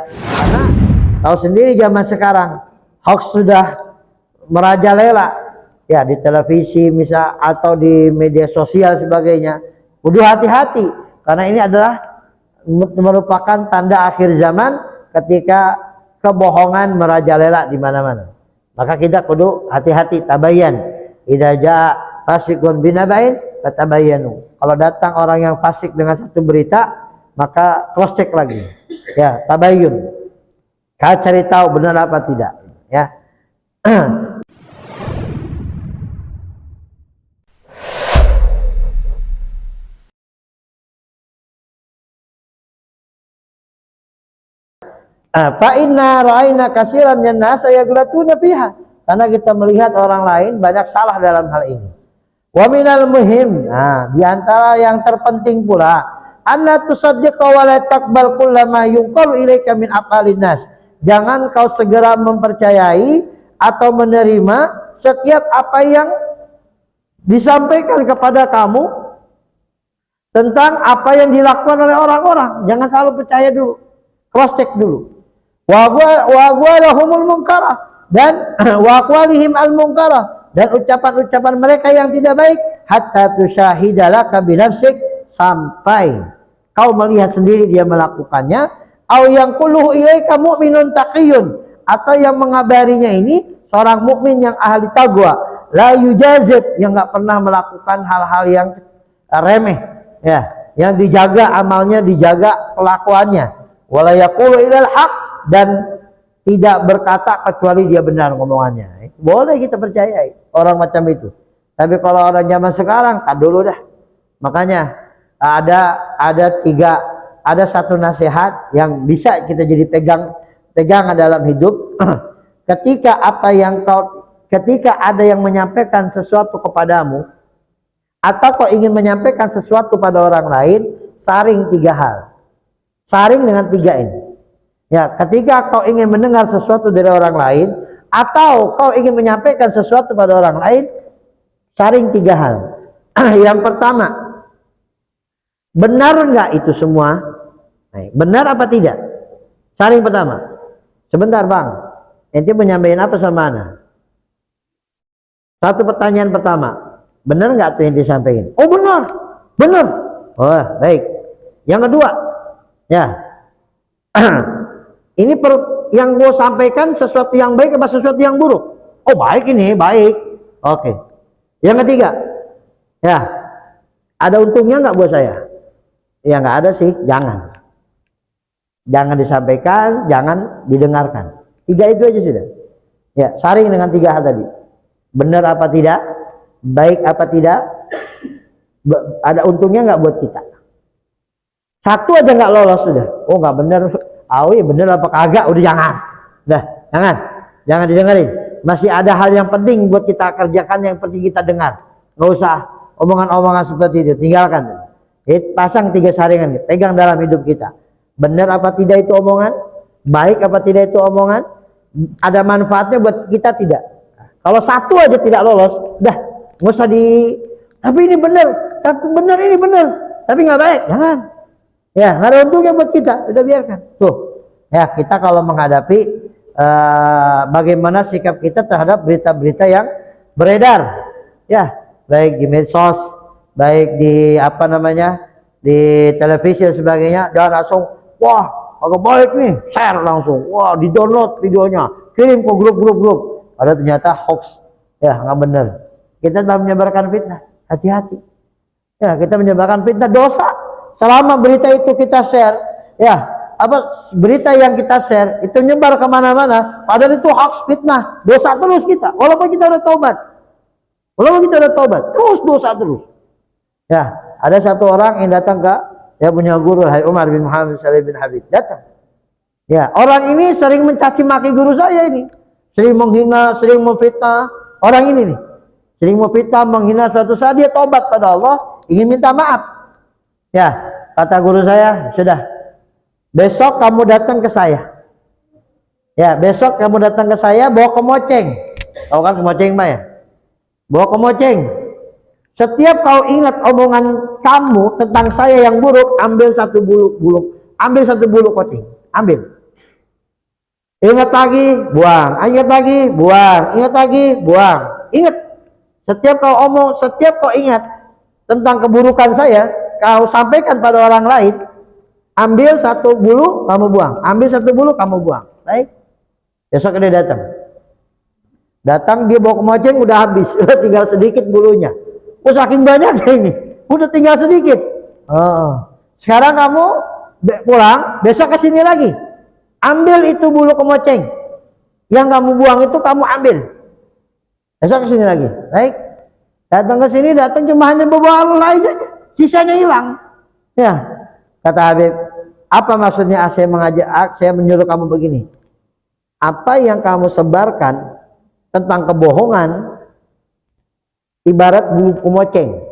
Karena tahu sendiri zaman sekarang hoax sudah merajalela ya, di televisi misal atau di media sosial sebagainya. Kudu hati-hati karena ini adalah merupakan tanda akhir zaman ketika kebohongan merajalela di mana-mana. Maka kita kudu hati-hati, tabayyan. Idza jaa fasiqun binaba'in fatabayyanu. Kalau datang orang yang fasik dengan satu berita, maka cross check lagi. Ya, tabayyun. Kau cari tahu benar apa tidak, ya. Fa inna ra'ayna katsiran minan nas yaglatuna fiha. Karena kita melihat orang lain banyak salah dalam hal ini. Wa minal muhim, nah, di antara yang terpenting pula, anna tusaddiqa wa la taqbal kullama yunqalu ilaika min aqalin nas. Jangan kau segera mempercayai atau menerima setiap apa yang disampaikan kepada kamu tentang apa yang dilakukan oleh orang-orang. Jangan selalu percaya dulu, cross check dulu. Wa aqwalahumul munkara, dan wa aqwalihim al munkara, dan ucapan-ucapan mereka yang tidak baik, hatta tusyahidalaka binafsik, sampai kau melihat sendiri dia melakukannya. Au yang quluhu ilaika mu'minun taqiyun, atau yang mengabarinya ini seorang mukmin yang ahli taqwa, la yujazib, yang enggak pernah melakukan hal-hal yang remeh, ya, yang dijaga amalnya, dijaga kelakuannya, wala yaqulu ilal haq, dan tidak berkata kecuali dia benar ngomongannya. Boleh kita percayai orang macam itu. Tapi kalau orang zaman sekarang, tak dulu dah. Makanya ada satu nasihat yang bisa kita jadi pegangan dalam hidup. Ketika ada yang menyampaikan sesuatu kepadamu, atau kau ingin menyampaikan sesuatu pada orang lain, saring 3 hal. Saring dengan 3 ini. Ya, ketika kau ingin mendengar sesuatu dari orang lain, atau kau ingin menyampaikan sesuatu pada orang lain, saring 3 hal. Yang pertama, benar enggak itu semua? Benar apa tidak? Saring pertama. Sebentar bang, ente menyampaikan apa sama ana? Satu pertanyaan pertama, benar enggak tuh yang disampaikan? Oh benar, benar. Oh baik. Yang kedua, ya, ini yang gue sampaikan sesuatu yang baik apa sesuatu yang buruk? Oh baik, ini baik. Oke. Yang ketiga, ya, ada untungnya nggak buat saya? Ya nggak ada sih, jangan disampaikan, jangan didengarkan. 3 itu aja sudah. Ya, saring dengan 3 hal tadi. Benar apa tidak? Baik apa tidak? Ada untungnya nggak buat kita? Satu aja nggak lolos sudah. Oh nggak benar. Oh iya benar apa kagak? Udah jangan. Dah, jangan didengarin. Masih ada hal yang penting buat kita kerjakan, yang penting kita dengar. Nggak usah omongan-omongan seperti itu, tinggalkan. Pasang 3 saringan, pegang dalam hidup kita. Benar apa tidak itu omongan? Baik apa tidak itu omongan? Ada manfaatnya buat kita tidak? Kalau satu aja tidak lolos, dah nggak usah tapi ini benar, tapi benar ini benar, tapi nggak baik, jangan. Ya, nggak ada untungnya buat kita, udah biarkan. Tuh, ya, kita kalau menghadapi bagaimana sikap kita terhadap berita-berita yang beredar, ya, baik di medsos, baik di di televisi dan sebagainya, jangan langsung, wah, agak baik nih, share langsung, wah, di download videonya, kirim ke grup. Ada ternyata hoax, ya, nggak benar. Kita telah menyebarkan fitnah, hati-hati. Ya, kita menyebarkan fitnah, dosa. Selama berita itu kita share, ya, berita yang kita share itu nyebar kemana-mana, padahal itu hoax, fitnah, dosa terus kita. Walaupun kita udah tobat, terus dosa terus. Ya, ada satu orang yang datang ke yang punya guru, Hai Umar bin Muhammad Salih bin Habib, datang. Ya, orang ini sering mencaci maki guru saya ini, sering menghina, sering memfitnah. Orang ini nih, sering memfitnah, menghina. Suatu saat dia tobat pada Allah, ingin minta maaf. Ya, kata guru saya, sudah, besok kamu datang ke saya. Ya, besok kamu datang ke saya, bawa kemoceng. Tahu kan kemoceng Pak ya? Bawa kemoceng. Setiap kau ingat omongan kamu tentang saya yang buruk, ambil satu bulu koceng, ambil. Ingat lagi, buang. Ingat lagi, buang. Ingat lagi, buang. Ingat. Setiap kau omong, setiap kau ingat tentang keburukan saya, kau sampaikan pada orang lain, ambil satu bulu, kamu buang. Ambil satu bulu, kamu buang. Baik. Besok dia datang. Datang, dia bawa kemoceng, udah habis. Udah tinggal sedikit bulunya. Oh, saking banyak ini. Udah tinggal sedikit. Oh. Sekarang kamu pulang, besok ke sini lagi. Ambil itu bulu kemoceng. Yang kamu buang itu kamu ambil. Besok ke sini lagi. Baik. Datang ke sini, datang cuma hanya beberapa lain saja. Sisanya hilang. Ya. Kata Habib, apa maksudnya saya menyuruh kamu begini? Apa yang kamu sebarkan tentang kebohongan ibarat bulu kemoceng.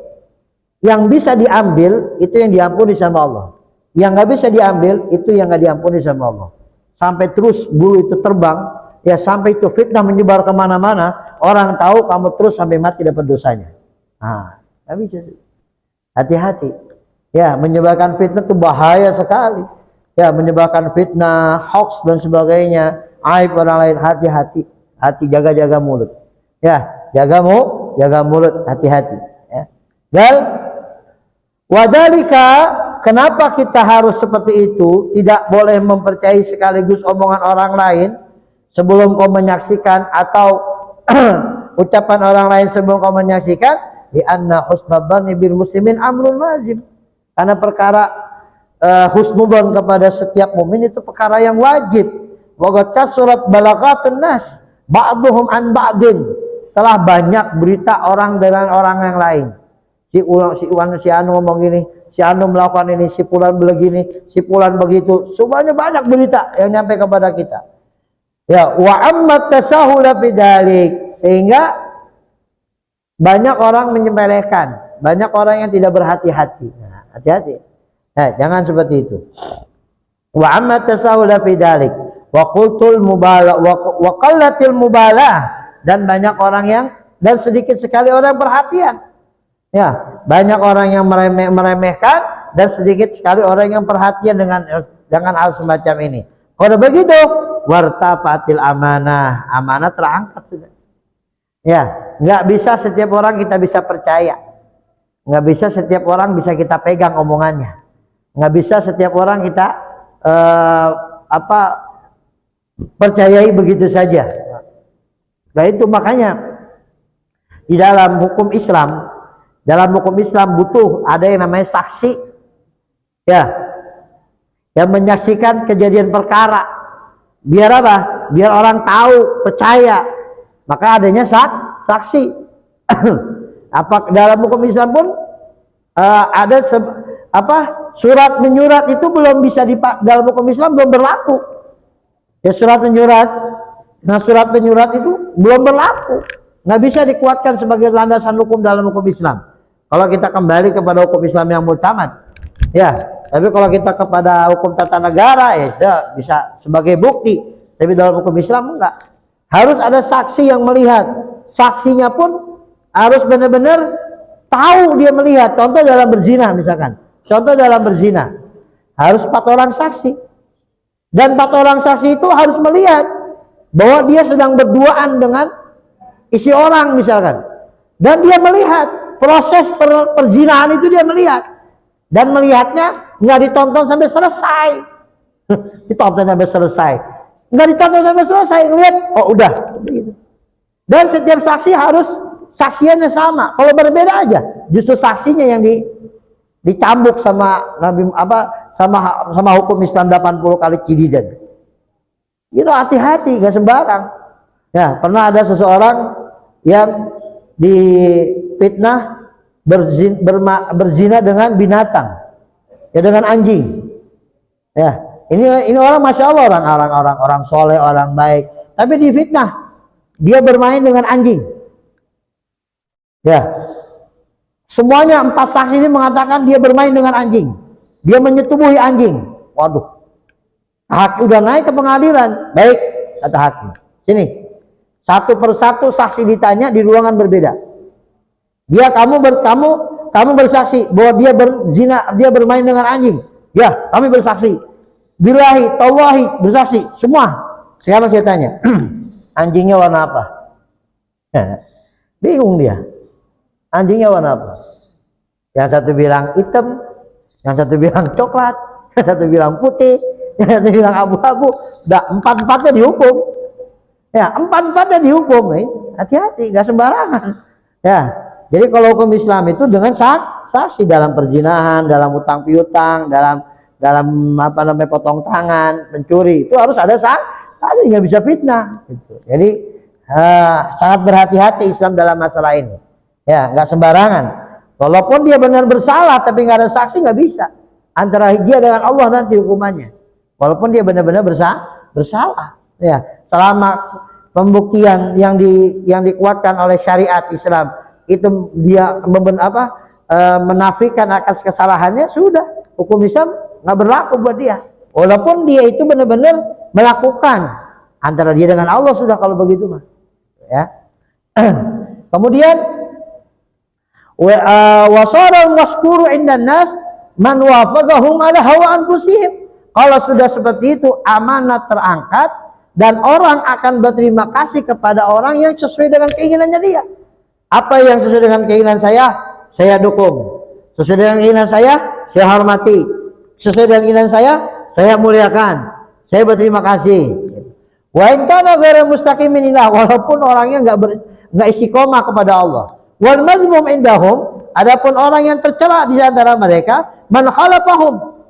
Yang bisa diambil itu yang diampuni sama Allah. Yang nggak bisa diambil itu yang nggak diampuni sama Allah. Sampai terus bulu itu terbang, ya sampai itu fitnah menyebar kemana-mana, orang tahu kamu terus sampai mati dapat dosanya. Nah, nggak bisa. Hati-hati. Ya, menyebarkan fitnah itu bahaya sekali. Ya, menyebarkan fitnah, hoax dan sebagainya, aib orang lain, hati-hati. Hati, jaga-jaga mulut. Ya, jaga mulut, hati-hati. Ya. Dan wadalika, kenapa kita harus seperti itu? Tidak boleh mempercayai sekaligus omongan orang lain sebelum kau menyaksikan, atau ucapan orang lain sebelum kau menyaksikan. Di anna husnadzanni bil muslimin amrun lazim. Karena perkara husnudzon kepada setiap mukmin itu perkara yang wajib. Wa qad kasurat balaghatun nas ba'dhum an ba'din. Telah banyak berita orang dengan orang yang lain. Si anu ngomong gini, si anu melakukan ini, si fulan begini, si fulan begitu. Semuanya banyak berita yang nyampe kepada kita. Ya, wa ammat tasahula bidzalik, sehingga banyak orang menyepelekan, banyak orang yang tidak berhati-hati. Nah, hati-hati. Jangan seperti itu. Wa ammat tasahula bidzalik wa qultul mubalah wa qallatil mubalah, dan banyak orang yang, dan sedikit sekali orang perhatian. Ya, banyak orang yang meremehkan dan sedikit sekali orang yang perhatian dengan hal semacam ini. Kalau begitu, wartafatil amanah, amanah terangkat sudah. Ya, nggak bisa setiap orang kita bisa percaya, nggak bisa setiap orang bisa kita pegang omongannya, nggak bisa setiap orang kita percayai begitu saja. Nah itu makanya di dalam hukum Islam, butuh ada yang namanya saksi, ya, yang menyaksikan kejadian perkara. Biar apa? Biar orang tahu, percaya. Maka adanya saksi. Apa dalam hukum Islam pun ada surat menyurat itu belum bisa dalam hukum Islam belum berlaku. Ya, surat menyurat. Nah, surat menyurat itu belum berlaku. Nggak bisa dikuatkan sebagai landasan hukum dalam hukum Islam. Kalau kita kembali kepada hukum Islam yang mu'tamad, ya. Tapi kalau kita kepada hukum tata negara, ya sudah bisa sebagai bukti. Tapi dalam hukum Islam enggak. Harus ada saksi yang melihat. Saksinya pun harus benar-benar tahu dia melihat. Contoh dalam berzina misalkan. Contoh dalam berzina. Harus 4 orang saksi. Dan 4 orang saksi itu harus melihat bahwa dia sedang berduaan dengan isi orang misalkan. Dan dia melihat proses perzinahan itu, dia melihat. Dan melihatnya nggak ditonton sampai selesai. Ditonton sampai selesai. Nggak ditonton sampai selesai, ngeliat, oh udah. Dan setiap saksi harus saksiannya sama. Kalau berbeda aja, justru saksinya yang dicambuk sama sama hukum Islam 80 kali cididan. Itu hati-hati, gak sembarang. Ya, pernah ada seseorang yang difitnah berzina dengan binatang, ya, dengan anjing. Ya, ini orang masya Allah, orang soleh, orang baik, tapi difitnah dia bermain dengan anjing. Ya, semuanya 4 saksi ini mengatakan dia bermain dengan anjing, dia menyetubuhi anjing. Waduh, hakim udah naik ke pengadilan. Baik, kata hakim, sini satu persatu saksi ditanya di ruangan berbeda. Kamu bersaksi bahwa dia berzina, dia bermain dengan anjing. Ya, kami bersaksi. Billahi, tallahi, bersaksi semua. Sekarang saya tanya, anjingnya warna apa? Bingung dia. Anjingnya warna apa? Yang satu bilang hitam, yang satu bilang coklat, yang satu bilang putih, yang satu bilang abu-abu. Empat-empatnya dihukum. Ya, empat-empatnya dihukum. Hati-hati, gak sembarangan. Ya, jadi kalau hukum Islam itu dengan saksi dalam perzinahan, dalam utang piutang, dalam apa namanya potong tangan, mencuri, itu harus ada saksi, nggak bisa fitnah. Gitu. Jadi sangat berhati-hati Islam dalam masalah ini. Ya, nggak sembarangan. Walaupun dia benar bersalah, tapi nggak ada saksi nggak bisa. Antara dia dengan Allah nanti hukumannya. Walaupun dia benar-benar bersalah. Ya, selama pembuktian yang dikuatkan oleh syariat Islam itu dia menafikan atas kesalahannya, sudah hukum Islam nggak berlaku buat dia. Walaupun dia itu benar-benar melakukan, antara dia dengan Allah sudah kalau begitu mah. Ya. Kemudian wasara waskuru indan nas man wafaqahum ala hawa anfusihim. Kalau sudah seperti itu, amanat terangkat dan orang akan berterima kasih kepada orang yang sesuai dengan keinginannya dia. Apa yang sesuai dengan keinginan saya dukung. Sesuai dengan keinginan saya hormati. Sesuai dengan keinginan saya muliakan. Saya berterima kasih. Wa in kana ghairu mustaqiminillah, walaupun orangnya enggak istiqomah kepada Allah. Wal mazmum indahum, adapun orang yang tercela di antara mereka, man khalafahum,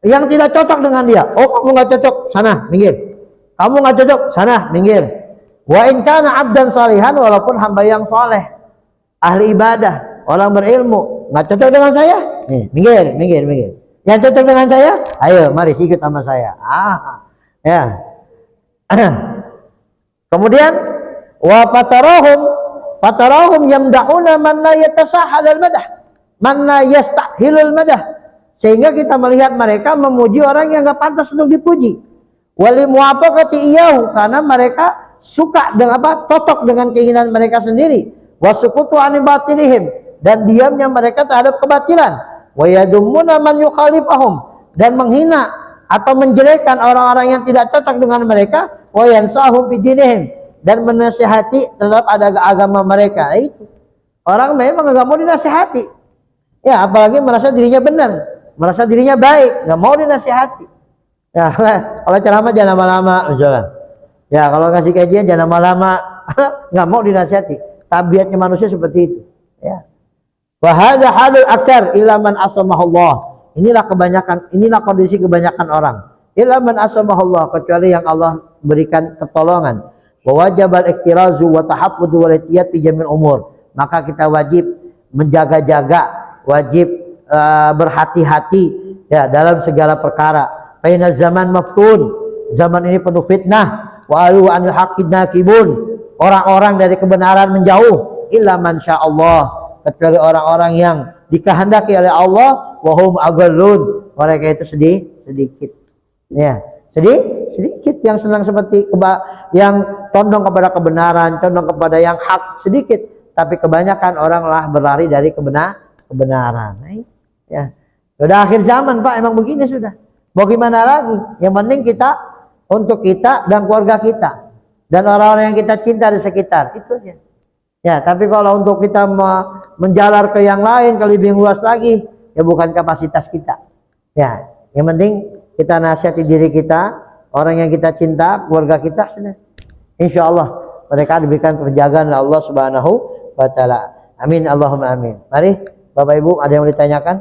yang tidak cocok dengan dia. Oh, kamu enggak cocok, sana, minggir. Kamu enggak cocok, sana, minggir. Wa in kana 'abdan salihan, walaupun hamba yang saleh, ahli ibadah, orang berilmu, enggak cocok dengan saya, nih, minggir. Yang cocok dengan saya, ayo mari ikut sama saya. Ya. Kemudian wa fatarahum yamdahuna man la yatasahhal al-madah, man la yastahilul madah. Sehingga kita melihat mereka memuji orang yang enggak pantas untuk dipuji. Wali muwafaqati iyahu, karena mereka suka dengan cocok dengan keinginan mereka sendiri. Wasukutu an batilihim, dan diamnya mereka terhadap kebatilan. Wa yadummuna man yukhalifahum, dan menghina atau menjelekkan orang-orang yang tidak cocok dengan mereka. Wa yansahum bidinihim, dan menasihati terhadap agama mereka. Itu orang memang enggak mau dinasihati. Ya, apalagi merasa dirinya benar, merasa dirinya baik, enggak mau dinasihati. Ya, kalau ceramah jangan lama-lama misalkan. Ya, kalau kasih kajian jangan lama-lama, enggak mau dinasihati. Tabiatnya manusia seperti itu. Ya. Wa hadza halul aktsar illa man asamahullah. Inilah kondisi kebanyakan orang. Illa man asamahullah, kecuali yang Allah berikan pertolongan. Wa wajibal iktirazu wa tahaffudu wal ihtiyat fi jamil umur. Maka kita wajib menjaga-jaga, wajib berhati-hati ya dalam segala perkara. Faina zaman maftun, zaman ini penuh fitnah. Wa ayu anil haqqin nakibun, orang-orang dari kebenaran menjauh. Illa man sya'allah, kecuali orang-orang yang dikehendaki oleh Allah. Wahum agallun, mereka itu sedikit. Ya, sedikit yang senang seperti yang condong kepada kebenaran, condong kepada yang hak, sedikit. Tapi kebanyakan orang lah berlari dari kebenaran. Ya, sudah akhir zaman Pak, emang begini sudah. Mau gimana lagi? Yang penting kita untuk kita dan keluarga kita dan orang-orang yang kita cinta di sekitar, itu aja. Ya, tapi kalau untuk kita menjalar ke yang lain, ke lebih luas lagi, ya bukan kapasitas kita. Ya, yang penting kita nasihati diri kita, orang yang kita cinta, keluarga kita, sudah. Insya Allah mereka diberikan penjagaan oleh Allah Subhanahu wa Ta'ala. Amin, Allahumma amin. Mari Bapak Ibu, ada yang mau ditanyakan?